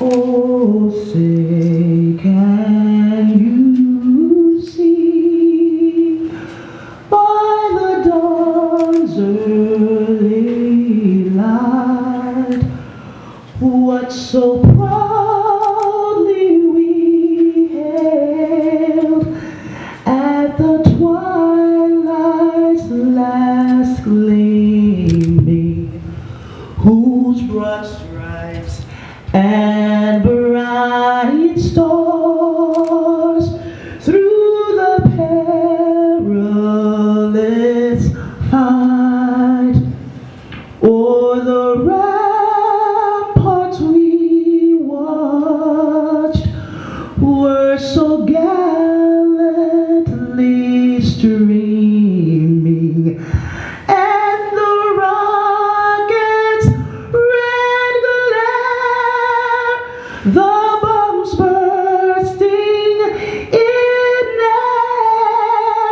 Oh, say, can you see by the dawn's early light what so proudly we hailed at the twilight's last gleaming, whose broad stripes and bright stars through the perilous fight o'er the ramparts we watched were so gallantly streaming, and the rockets' red glare, the bombs bursting in air,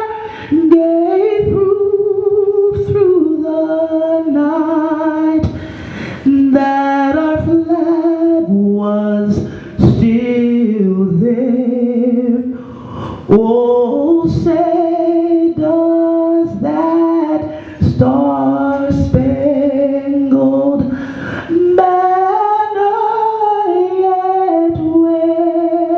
gave proof through the night that our flag was still there. Oh, say does that star-spangled banner yet wave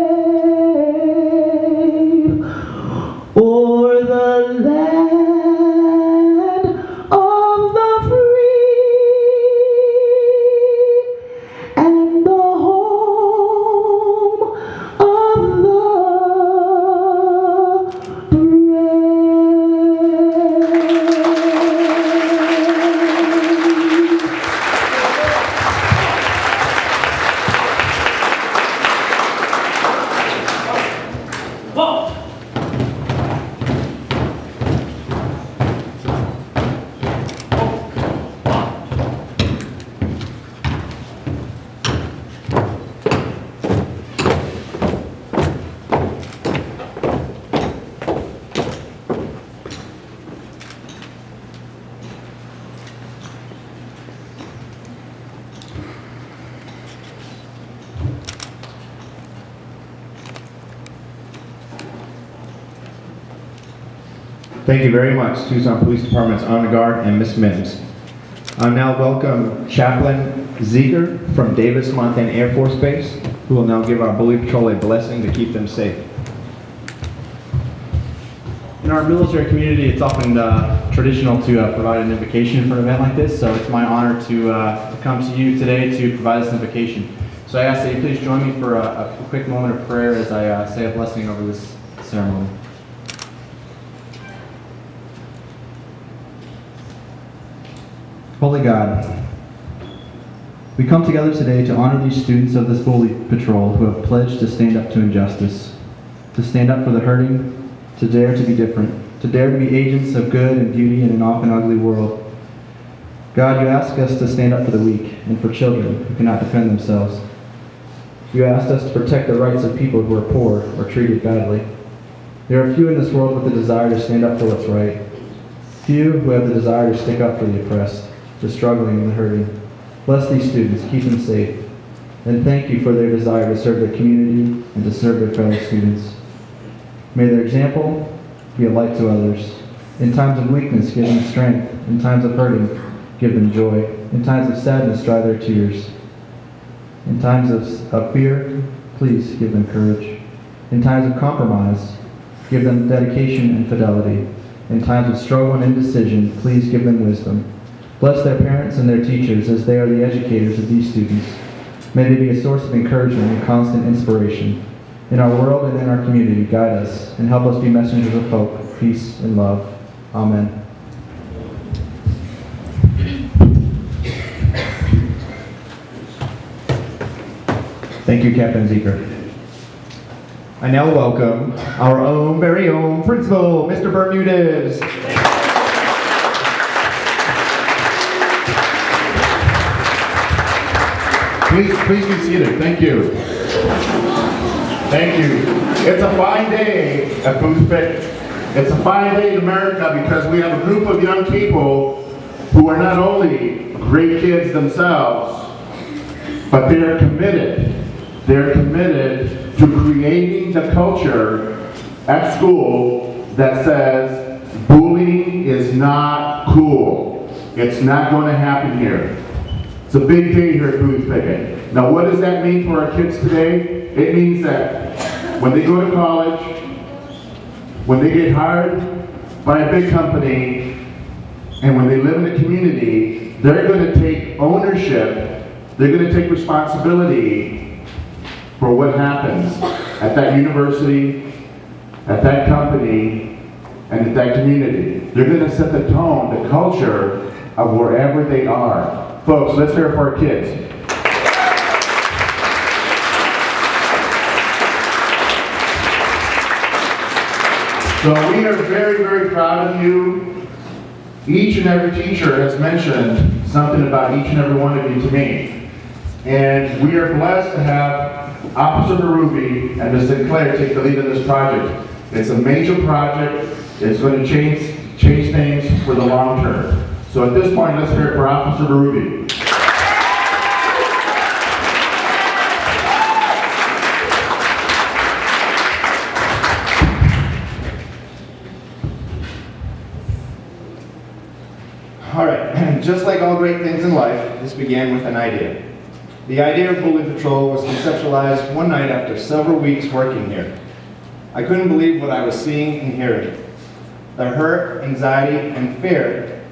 o'er the land of the free and the home of the Thank you very much, Tucson Police Department's Honor Guard and Miss Mims. I now welcome Chaplain Zeger from Davis Montana Air Force Base, who will now give our Bully Patrol a blessing to keep them safe. In our military community, it's often traditional to provide an invocation for an event like this, so it's my honor to come to you today to provide this invocation. So I ask that you please join me for a quick moment of prayer as I say a blessing over this ceremony. Holy God, we come together today to honor these students of this Bully Patrol who have pledged to stand up to injustice, to stand up for the hurting, to dare to be different, to dare to be agents of good and beauty in an often ugly world. God, you ask us to stand up for the weak and for children who cannot defend themselves. You asked us to protect the rights of people who are poor or treated badly. There are few in this world with the desire to stand up for what's right, few who have the desire to stick up for the oppressed, the struggling and the hurting. Bless these students, keep them safe, and thank you for their desire to serve their community and to serve their fellow students. May their example be a light to others. In times of weakness, give them strength. In times of hurting, give them joy. In times of sadness, dry their tears. In times of fear, please give them courage. In times of compromise, give them dedication and fidelity. In times of struggle and indecision, please give them wisdom. Bless their parents and their teachers as they are the educators of these students. May they be a source of encouragement and constant inspiration. In our world and in our community, guide us and help us be messengers of hope, peace, and love. Amen. Thank you, Captain Zeker. I now welcome our own, very own principal, Mr. Bermudez. Please be seated. Thank you. Thank you. It's a fine day at Booth-Fickett. It's a fine day in America because we have a group of young people who are not only great kids themselves, but they are committed they're committed to creating the culture at school that says bullying is not cool. It's not going to happen here. It's a big day here at Booth-Fickett. Now what does that mean for our kids today? It means that when they go to college, when they get hired by a big company, and when they live in a community, they're going to take ownership, they're going to take responsibility for what happens at that university, at that company, and at that community. They're going to set the tone, the culture of wherever they are. Folks, let's hear it for our kids. So we are very, very proud of you. Each and every teacher has mentioned something about each and every one of you to me. And we are blessed to have Officer Berube and Ms. Sinclair take the lead in this project. It's a major project. It's going to change things for the long term. So at this point, let's hear it for Officer Berube. All right, just like all great things in life, this began with an idea. The idea of Bully Patrol was conceptualized one night after several weeks working here. I couldn't believe what I was seeing and hearing. The hurt, anxiety, and fear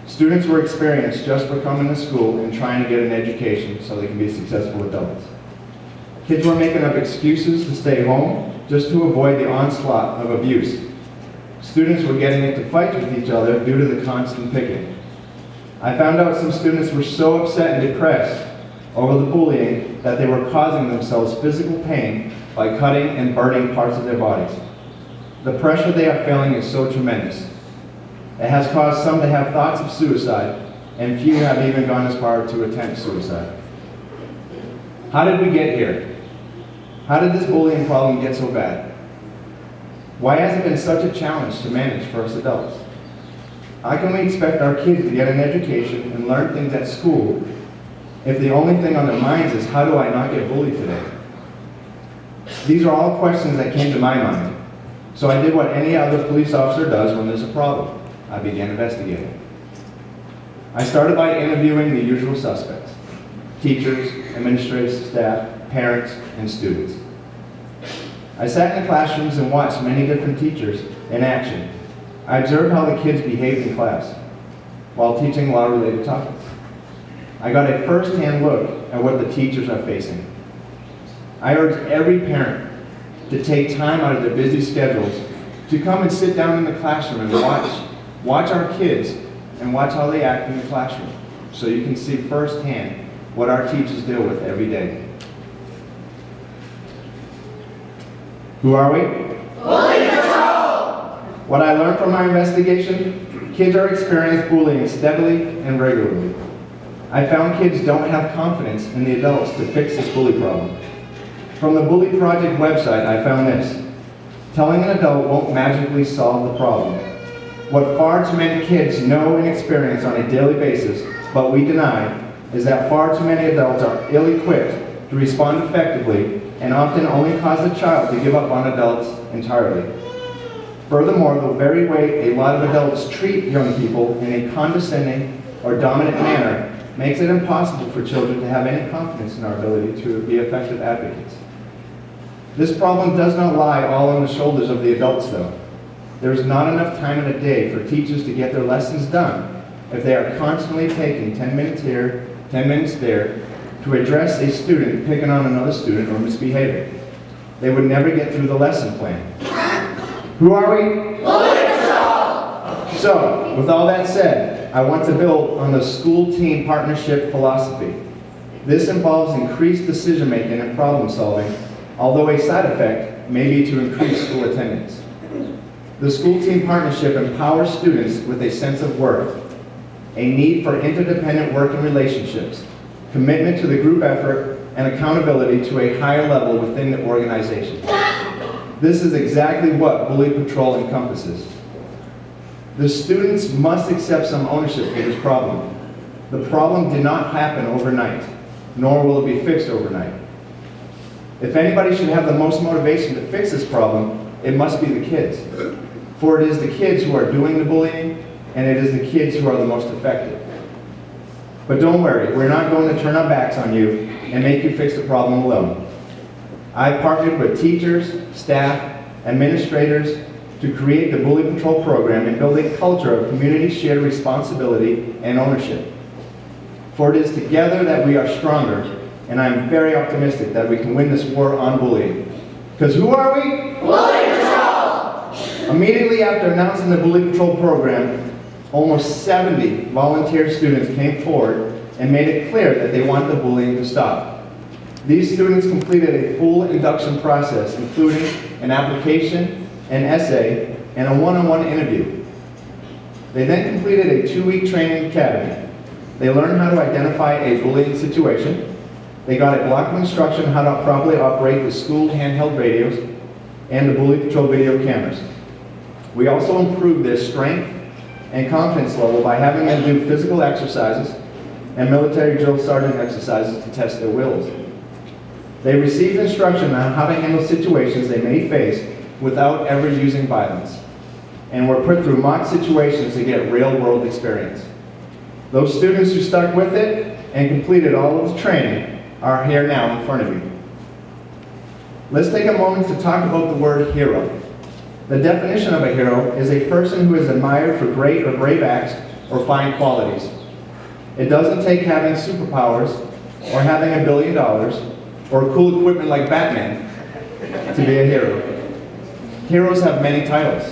students were experiencing just for coming to school and trying to get an education so they can be successful adults. Kids were making up excuses to stay home just to avoid the onslaught of abuse. Students were getting into fights with each other due to the constant picking. I found out some students were so upset and depressed over the bullying that they were causing themselves physical pain by cutting and burning parts of their bodies. The pressure they are feeling is so tremendous. It has caused some to have thoughts of suicide, and few have even gone as far to attempt suicide. How did we get here? How did this bullying problem get so bad? Why has it been such a challenge to manage for us adults? How can we expect our kids to get an education and learn things at school if the only thing on their minds is, how do I not get bullied today? These are all questions that came to my mind. So I did what any other police officer does when there's a problem. I began investigating. I started by interviewing the usual suspects: teachers, administrative staff, parents, and students. I sat in the classrooms and watched many different teachers in action. I observed how the kids behaved in class while teaching law-related topics. I got a first-hand look at what the teachers are facing. I urge every parent to take time out of their busy schedules to come and sit down in the classroom and watch our kids and watch how they act in the classroom, so you can see firsthand what our teachers deal with every day. Who are we? Bully Patrol! What I learned from our investigation, kids are experiencing bullying steadily and regularly. I found kids don't have confidence in the adults to fix this bully problem. From the Bully Project website, I found this: telling an adult won't magically solve the problem. What far too many kids know and experience on a daily basis, but we deny, is that far too many adults are ill-equipped to respond effectively and often only cause the child to give up on adults entirely. Furthermore, the very way a lot of adults treat young people in a condescending or dominant manner makes it impossible for children to have any confidence in our ability to be effective advocates. This problem does not lie all on the shoulders of the adults, though. There is not enough time in a day for teachers to get their lessons done if they are constantly taking 10 minutes here, 10 minutes there, to address a student picking on another student or misbehaving. They would never get through the lesson plan. Who are we? Bully Patrol! So, with all that said, I want to build on the school team partnership philosophy. This involves increased decision-making and problem-solving, although a side effect may be to increase school attendance. The school team partnership empowers students with a sense of worth, a need for interdependent working relationships, commitment to the group effort, and accountability to a higher level within the organization. This is exactly what Bully Patrol encompasses. The students must accept some ownership for this problem. The problem did not happen overnight, nor will it be fixed overnight. If anybody should have the most motivation to fix this problem, it must be the kids. For it is the kids who are doing the bullying, and it is the kids who are the most affected. But don't worry, we're not going to turn our backs on you and make you fix the problem alone. I've partnered with teachers, staff, administrators to create the Bully Patrol program and build a culture of community shared responsibility and ownership. For it is together that we are stronger, and I'm very optimistic that we can win this war on bullying. Because who are we? Bully Patrol! Immediately after announcing the Bully Patrol program, almost 70 volunteer students came forward and made it clear that they want the bullying to stop. These students completed a full induction process, including an application, an essay, and a one-on-one interview. They then completed a 2-week training academy. They learned how to identify a bullying situation. They got a block of instruction on how to properly operate the school handheld radios and the Bully Patrol video cameras. We also improved their strength and confidence level by having them do physical exercises and military drill sergeant exercises to test their wills. They received instruction on how to handle situations they may face without ever using violence, and were put through mock situations to get real-world experience. Those students who stuck with it and completed all of the training are here now in front of you. Let's take a moment to talk about the word hero. The definition of a hero is a person who is admired for great or brave acts or fine qualities. It doesn't take having superpowers or having $1 billion or cool equipment like Batman to be a hero. Heroes have many titles.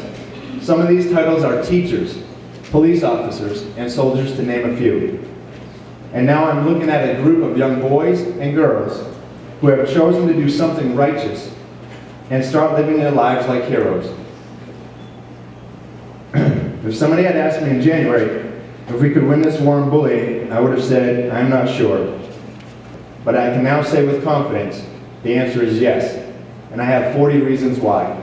Some of these titles are teachers, police officers, and soldiers, to name a few. And now I'm looking at a group of young boys and girls who have chosen to do something righteous and start living their lives like heroes. If somebody had asked me in January if we could win this war on bullying, I would have said, I'm not sure. But I can now say with confidence, the answer is yes. And I have 40 reasons why.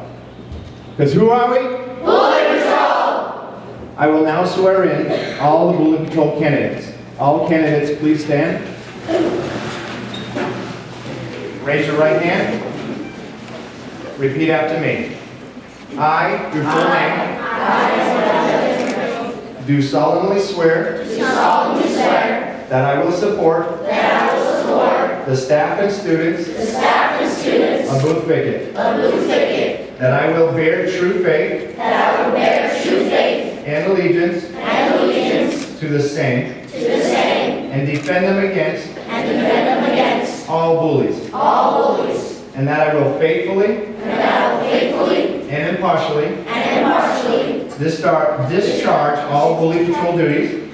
Because who are we? Bully Patrol! I will now swear in all the Bully Patrol candidates. All candidates, please stand. Raise your right hand. Repeat after me. I, your full name, do solemnly swear that I will support the staff and students of Booth-Fickett, that I will bear true faith and allegiance to the same and defend them against all bullies, and that I will faithfully and impartially discharge all Bully Patrol duties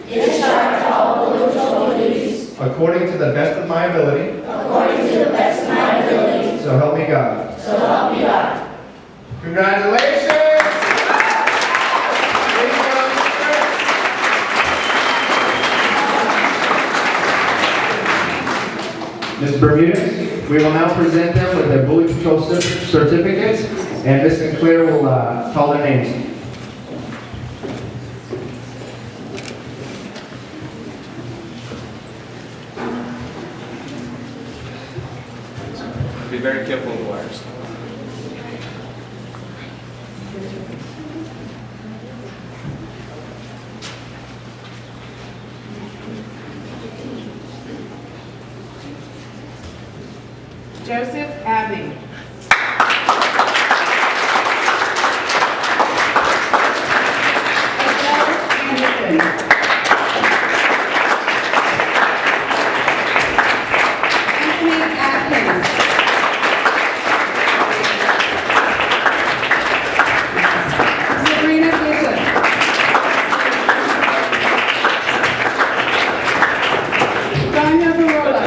according to the best of my ability. So help me God. Congratulations! Ms. Berube, we will now present them with their Bully Patrol certificates, and Ms. Sinclair will call their names. Be very careful with the wires. Joseph Abbey. Adele Anderson. Anthony Atkins. Sabrina Bishop. Sonia Barola.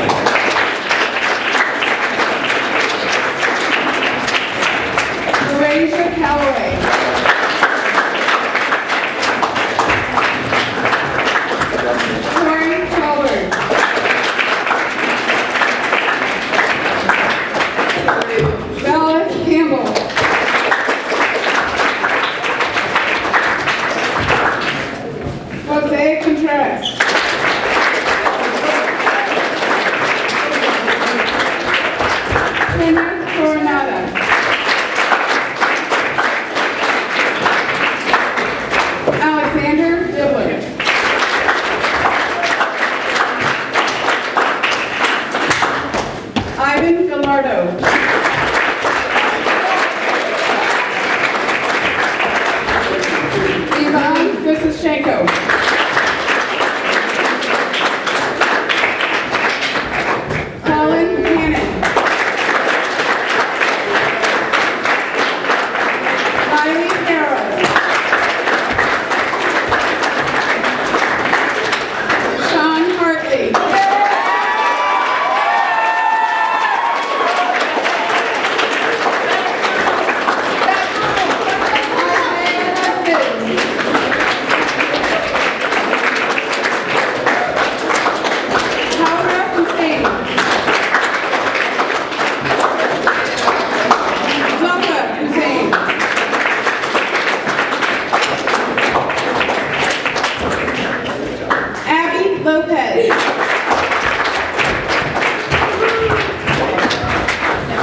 Lopez.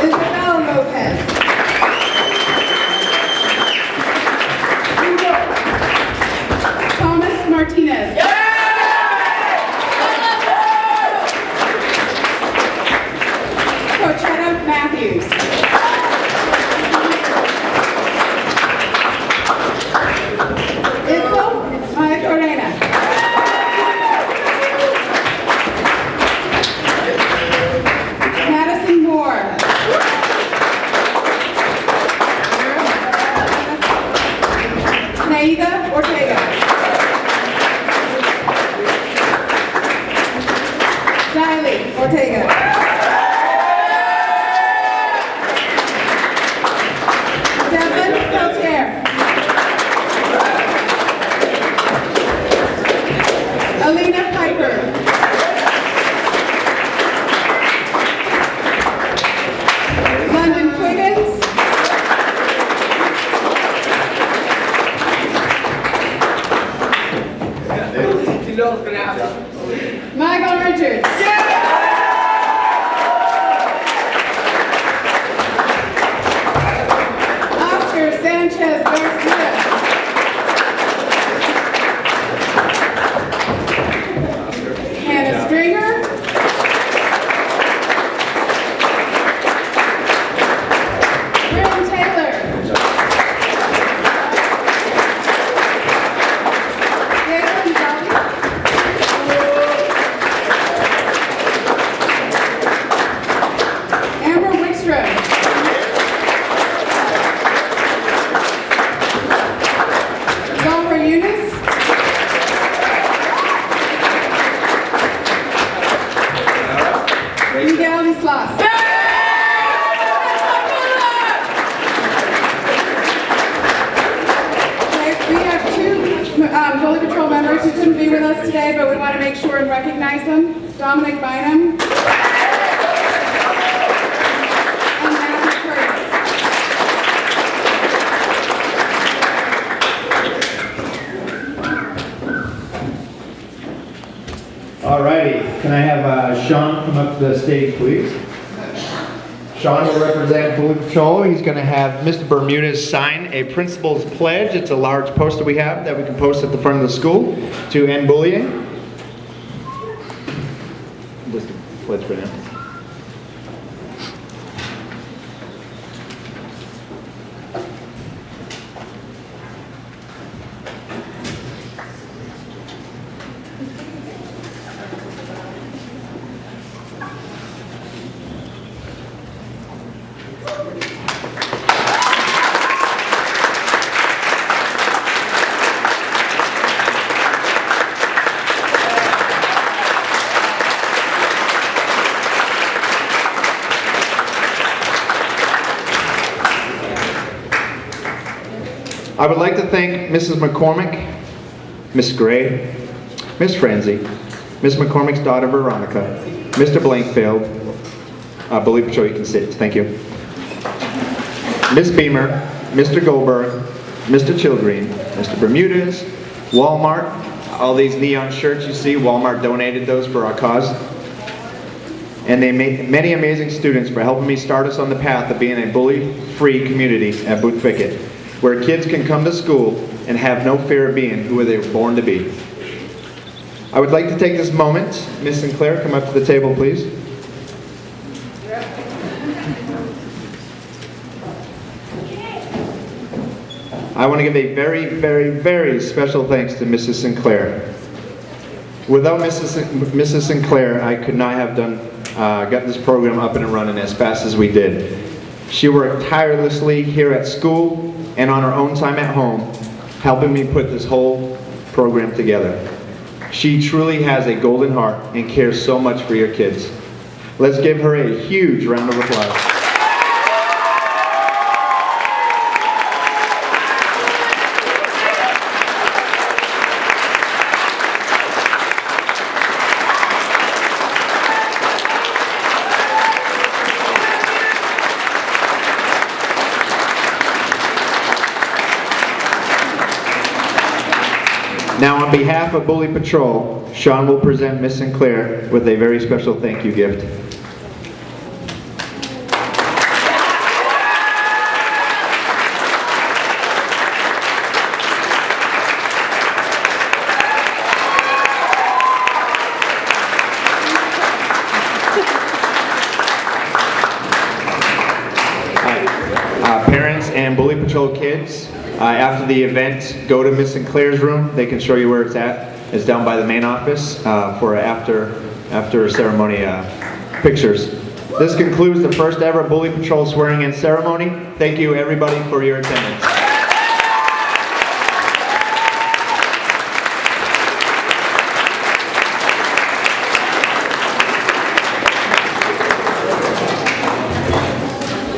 Isabel Lopez. Thomas Martinez. Cochetta Matthews. Itzel Maya Corena. Madison Moore. Naida Ortega. Diley Ortega. Devin Peltier. Alina Piper. London Quiggins. Michael Richards. Oscar Sanchez Garcia. Hannah Stringer. Graham Taylor. Galen Jolly. Amber Wickstrom. Zahra Yunus. Miguel Islas. Okay, we have two Bully Patrol members who couldn't be with us today, but we want to make sure and recognize them. Dominic Bynum. And Matthew Curtis. Alrighty, can I have Sean come up to the stage, please? Sean will represent Bully Patrol. He's going to have Mr. Bermudez sign a principal's pledge. It's a large poster we have that we can post at the front of the school to end bullying. Just a pledge for now. I would like to thank Mrs. McCormick, Miss Gray, Miss Frenzy, Miss McCormick's daughter Veronica, Mr. Blankfield, Bully Patrol, you can sit, thank you. Miss Beamer, Mr. Goldberg, Mr. Chilgreen, Mr. Bermudez, Walmart, all these neon shirts you see, Walmart donated those for our cause. And they made many amazing students for helping me start us on the path of being a bully-free community at Booth-Fickett, where kids can come to school and have no fear of being who they were born to be. I would like to take this moment, Miss Sinclair, come up to the table, please. I want to give a very, very, very special thanks to Mrs. Sinclair. Without Mrs. Sinclair, I could not have got this program up and running as fast as we did. She worked tirelessly here at school and on her own time at home, helping me put this whole program together. She truly has a golden heart and cares so much for your kids. Let's give her a huge round of applause. Now, on behalf of Bully Patrol, Sean will present Miss Sinclair with a very special thank you gift. Parents and Bully Patrol kids, after the event, go to Miss Sinclair's room. They can show you where it's at. It's down by the main office for after ceremony pictures. This concludes the first ever Bully Patrol swearing in ceremony. Thank you everybody for your attendance.